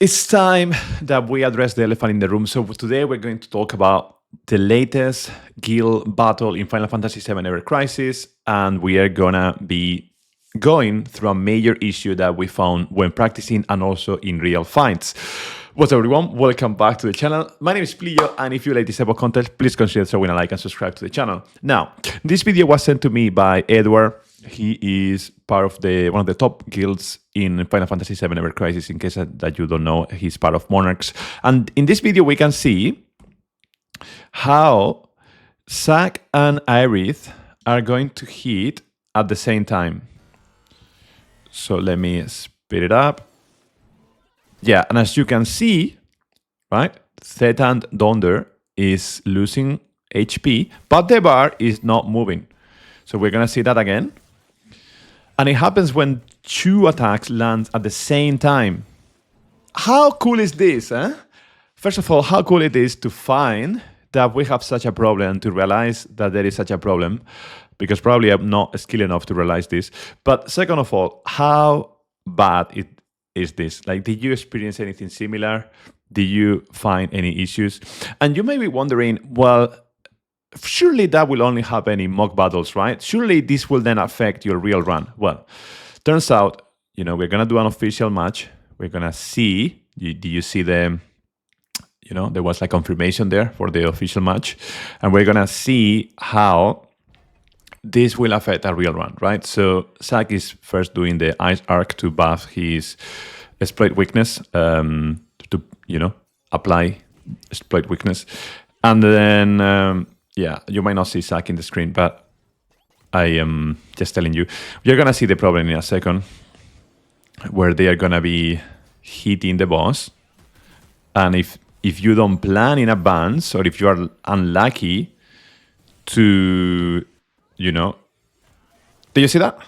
It's time that we address the elephant in the room. So today we're going to talk about the latest guild battle in Final Fantasy VII Ever Crisis, and we are gonna be going through a major issue that we found when practicing and also in real fights. What's up, everyone? Welcome back to the channel. My name is Pliyo, and if you like this type of content, please consider throwing a like and subscribe to the channel. Now, this video was sent to me by Edward. He is part of one of the top guilds in Final Fantasy VII Ever Crisis. In case that you don't know, he's part of Monarchs. And in this video, we can see how Zack and Aerith are going to hit at the same time. So let me speed it up. Yeah, and as you can see, right, Theta and Donder is losing HP, but the bar is not moving. So we're gonna see that again. And it happens when two attacks land at the same time. How cool is this, eh? First of all, how cool it is to find that we have such a problem and to realize that there is such a problem, because probably I'm not skilled enough to realize this. But second of all, how bad is this? Like, did you experience anything similar? Did you find any issues? And you may be wondering, well, surely that will only happen in mock battles, right? Surely this will then affect your real run. Well, turns out, we're gonna do an official match. We're gonna see, do you see the, there was like confirmation there for the official match. And we're gonna see how this will affect a real run, right? So Zack is first doing the Ice Arc to buff his exploit weakness, to, apply exploit weakness. And then, yeah, you might not see Zack in the screen, but I am just telling you. You're going to see the problem in a second, where they are going to be hitting the boss. And if you don't plan in advance, or if you are unlucky to, do you see that?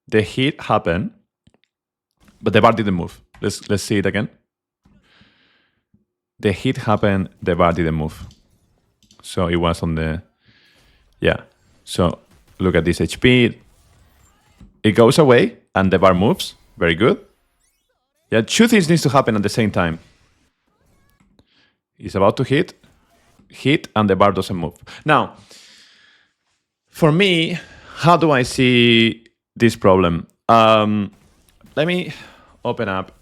The hit happened, but the bar didn't move. Let's see it again. The hit happened, the bar didn't move. So it was on the, yeah. So look at this HP. It goes away and the bar moves. Very good. Yeah, two things needs to happen at the same time. It's about to hit, and the bar doesn't move. Now, for me, how do I see this problem? Let me open up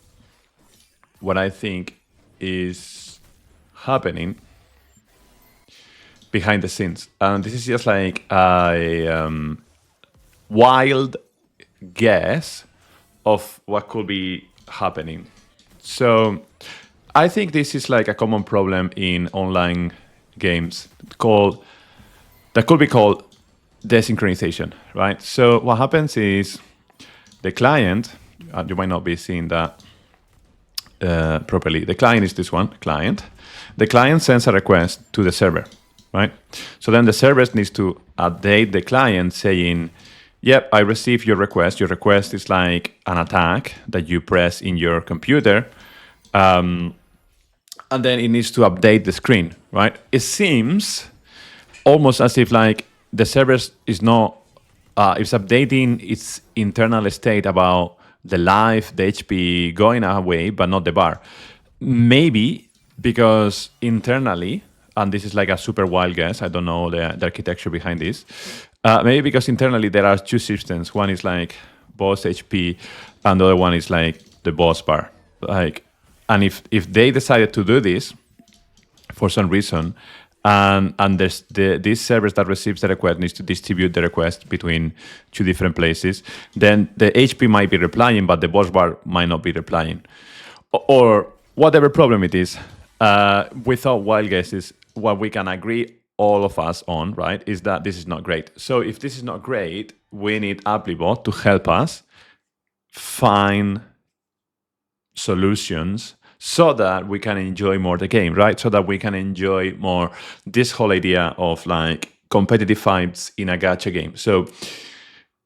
what I think is happening behind the scenes. And this is just like a wild guess of what could be happening. So I think this is like a common problem in online games that could be called desynchronization, right? So what happens is the client, you might not be seeing that properly. The client is this one, client. The client sends a request to the server, right? So then the server needs to update the client saying, yep, I received your request. Your request is like an attack that you press in your computer. And then it needs to update the screen, right? It seems almost as if like the server is not, it's updating its internal state about the life, the HP going away, but not the bar. Maybe because internally, and this is like a super wild guess, I don't know the architecture behind this. Maybe because internally there are two systems. One is like boss HP, and the other one is like the boss bar. And if they decided to do this for some reason, and there's this service that receives the request needs to distribute the request between two different places, then the HP might be replying, but the boss bar might not be replying. Or whatever problem it is, without wild guesses, what we can agree all of us on, right, is that this is not great. So if this is not great, we need Applybot to help us find solutions so that we can enjoy more the game, right? So that we can enjoy more this whole idea of like competitive fights in a gacha game. So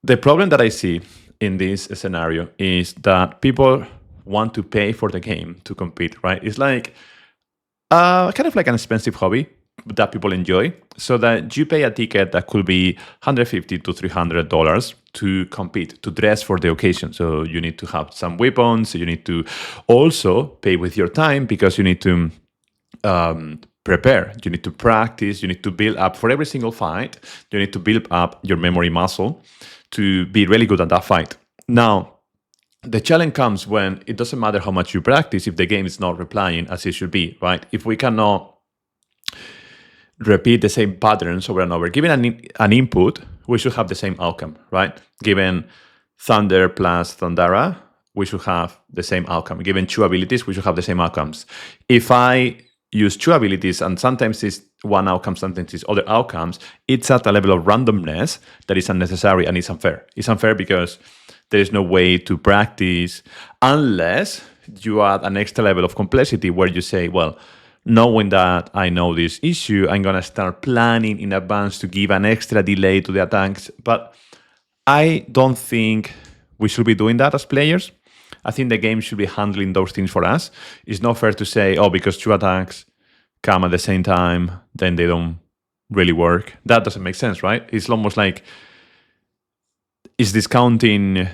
the problem that I see in this scenario is that people want to pay for the game to compete, right? It's like kind of like an expensive hobby that people enjoy, so that you pay a ticket that could be $150 to $300 to compete, to dress for the occasion. So you need to have some weapons. You need to also pay with your time because you need to prepare. You need to practice. You need to build up for every single fight. You need to build up your memory muscle to be really good at that fight. Now, the challenge comes when it doesn't matter how much you practice if the game is not replying as it should be, right? If we cannot repeat the same patterns over and over, given an input, we should have the same outcome, right? Given Thunder plus Thundara, we should have the same outcome. Given two abilities, we should have the same outcomes. If I use two abilities and sometimes it's one outcome, sometimes it's other outcomes, it's at a level of randomness that is unnecessary and it's unfair. It's unfair because there is no way to practice unless you add an extra level of complexity where you say, well, knowing that I know this issue, I'm going to start planning in advance to give an extra delay to the attacks. But I don't think we should be doing that as players. I think the game should be handling those things for us. It's not fair to say, oh, because two attacks come at the same time, then they don't really work. That doesn't make sense, right? It's almost like it's discounting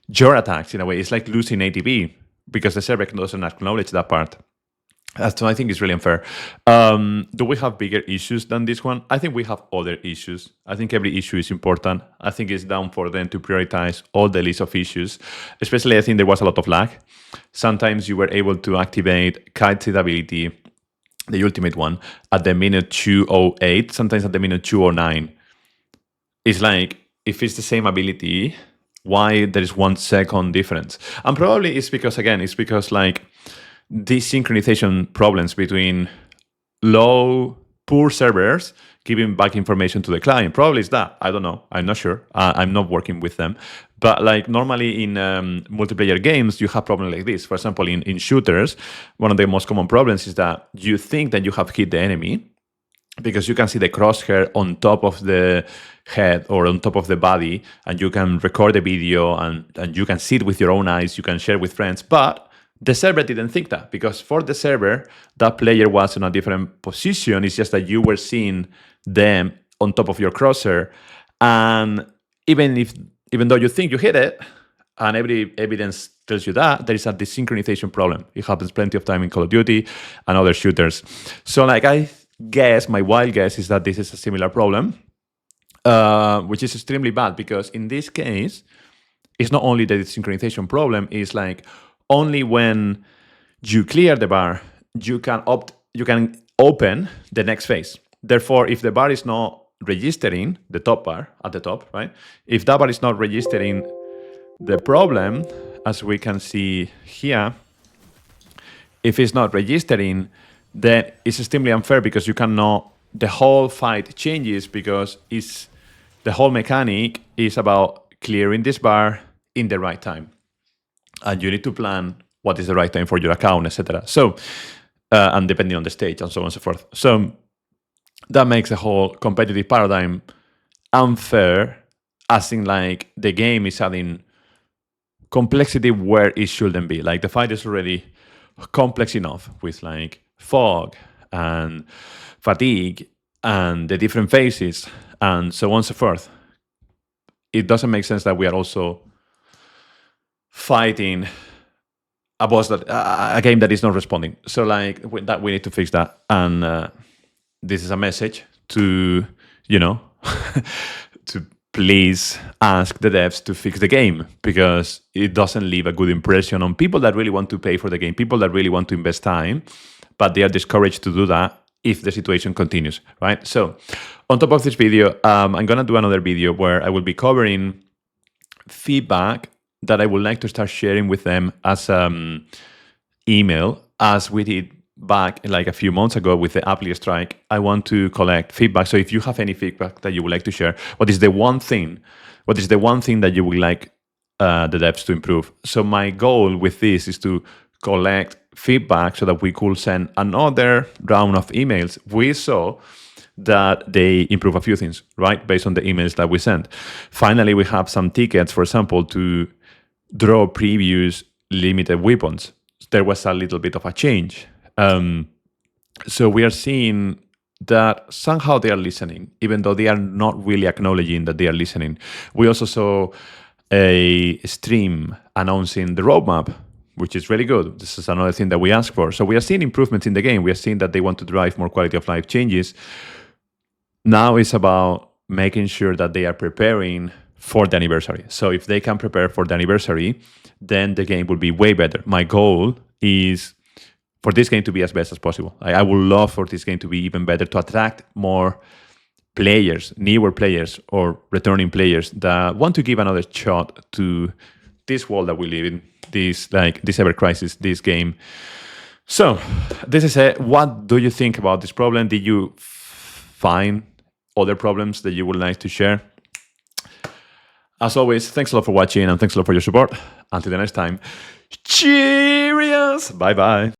your attacks in a way. It's like losing ATB because the server doesn't acknowledge that part. So I think it's really unfair. Do we have bigger issues than this one? I think we have other issues. I think every issue is important. I think it's down for them to prioritize all the list of issues. Especially, I think there was a lot of lag. Sometimes you were able to activate kite seed ability, the ultimate one, at the minute 208, sometimes at the minute 209. It's like, if it's the same ability, why there is 1 second difference? And probably it's because like, these synchronization problems between poor servers giving back information to the client. Probably it's that. I don't know. I'm not sure. I'm not working with them. But like normally in multiplayer games, you have problems like this. For example, in shooters, one of the most common problems is that you think that you have hit the enemy because you can see the crosshair on top of the head or on top of the body, and you can record the video and you can see it with your own eyes. You can share with friends. But the server didn't think that because for the server, that player was in a different position. It's just that you were seeing them on top of your crosshair. And even though you think you hit it, and every evidence tells you that, there is a desynchronization problem. It happens plenty of time in Call of Duty and other shooters. So like I guess, my wild guess is that this is a similar problem, which is extremely bad because in this case, it's not only the desynchronization problem, it's like, only when you clear the bar, you can open the next phase. Therefore, if the bar is not registering, the top bar at the top, right? If that bar is not registering the problem, as we can see here, if it's not registering, then it's extremely unfair because you cannot, the whole fight changes because the whole mechanic is about clearing this bar in the right time. And you need to plan what is the right time for your account, etc. So, and depending on the stage and so on and so forth. So that makes the whole competitive paradigm unfair, as in like the game is adding complexity where it shouldn't be. Like the fight is already complex enough with like fog and fatigue and the different phases and so on and so forth. It doesn't make sense that we are also fighting a boss that a game that is not responding. So like that we need to fix that. And this is a message to to please ask the devs to fix the game because it doesn't leave a good impression on people that really want to pay for the game, people that really want to invest time, but they are discouraged to do that if the situation continues, right? So on top of this video, I'm gonna do another video where I will be covering feedback that I would like to start sharing with them as email, as we did back like a few months ago with the Pliyo strike. I want to collect feedback. So if you have any feedback that you would like to share, what is the one thing that you would like the devs to improve? So my goal with this is to collect feedback so that we could send another round of emails. We saw that they improve a few things, right? Based on the emails that we sent. Finally, we have some tickets, for example, to draw previous limited weapons. There was a little bit of a change. So we are seeing that somehow they are listening, even though they are not really acknowledging that they are listening. We also saw a stream announcing the roadmap, which is really good. This is another thing that we ask for. So we are seeing improvements in the game. We are seeing that they want to drive more quality of life changes. Now it's about making sure that they are preparing for the anniversary. So if they can prepare for the anniversary, then the game will be way better. My goal is for this game to be as best as possible. I would love for this game to be even better, to attract more players, newer players or returning players that want to give another shot to this world that we live in, this ever crisis, this game. So this is it. What do you think about this problem? Did you find other problems that you would like to share? As always, thanks a lot for watching and thanks a lot for your support. Until the next time, cheerios! Bye-bye.